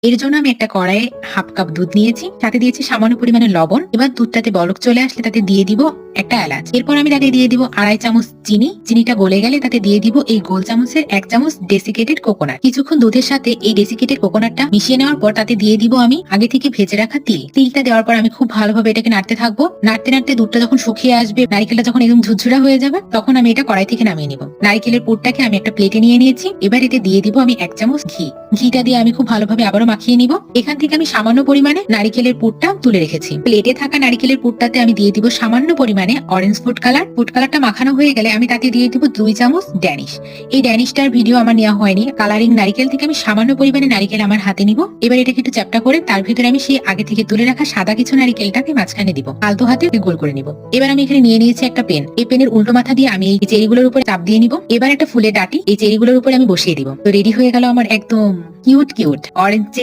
এর জন্য আমি একটা কড়াইয়ে হাফ কাপ দুধ নিয়েছি, তাতে দিয়েছি সামান্য পরিমাণে লবণ। এবার দুধটাতে বলক চলে আসলে তাতে দিয়ে দিব একটা এলাচ। এরপর আমি তাতে দিয়ে দিব 2.5 চামচ চিনি। চিনিটা গলে গেলে তাতে দিয়ে দিব এই গোল চামচের 1 চামচ ডেসিকেটেড কোকোনাট। কিছুক্ষণ দুধের সাথে এই ডেসিকেটেড কোকোনাটটা মিশিয়ে নেওয়ার পর তাতে দিয়ে দিব আমি আগে থেকে ভেজে রাখা তিল। তিলটা দেওয়ার পর আমি খুব ভালোভাবে এটাকে নাড়তে থাকবো। নাড়তে নাড়তে দুধটা যখন শুকিয়ে আসবে, নারকেলটা যখন একদম ঝুরঝুরা হয়ে যাবে, তখন আমি এটা কড়াই থেকে নামিয়ে নিব। নারকেলের পুরটাকে আমি একটা প্লেটে নিয়ে নিয়েছি। এবার এতে দিয়ে দিব আমি 1 চামচ ঘি। ঘিটা দিয়ে আমি খুব ভালোভাবে আবারও মাখিয়ে নিব। এখান থেকে আমি সামান্য পরিমাণে নারকেলের পুরটা তুলে রেখেছি। প্লেটে থাকা নারকেলের পুরটাতে আমি দিয়ে দিব সামান্য পরিমাণে অরেঞ্জ ফুড কালার। ফুড কালারটা মাখানো হয়ে গেলে আমি তাতে দিয়ে দিব 2 চামচ ড্যানিশ। এই ড্যানিশটার ভিডিও আমার নেওয়া হয়নি। কালারিং নারকেল থেকে আমি সামান্য পরিমাণে নারকেল আমার হাতে নিব। এবার এটাকে একটু চ্যাপটা করে তার ভিতরে আমি সেই আগে থেকে তুলে রাখা সাদা কিছু নারকেলটাকে মাঝখানে দিব। আলতো হাতে গোল করে নিব। এবার আমি এখানে নিয়ে নিয়েছি একটা পেন। এই পেনের উল্টো মাথা দিয়ে আমি এই চেরিগুলোর উপরে চাপ দিয়ে নিব। এবার একটা ফুলের ডাটি এই চেরিগুলোর উপরে আমি বসিয়ে দিব। তো রেডি হয়ে গেল আমার একদম কিউট অরেঞ্জ চেরি।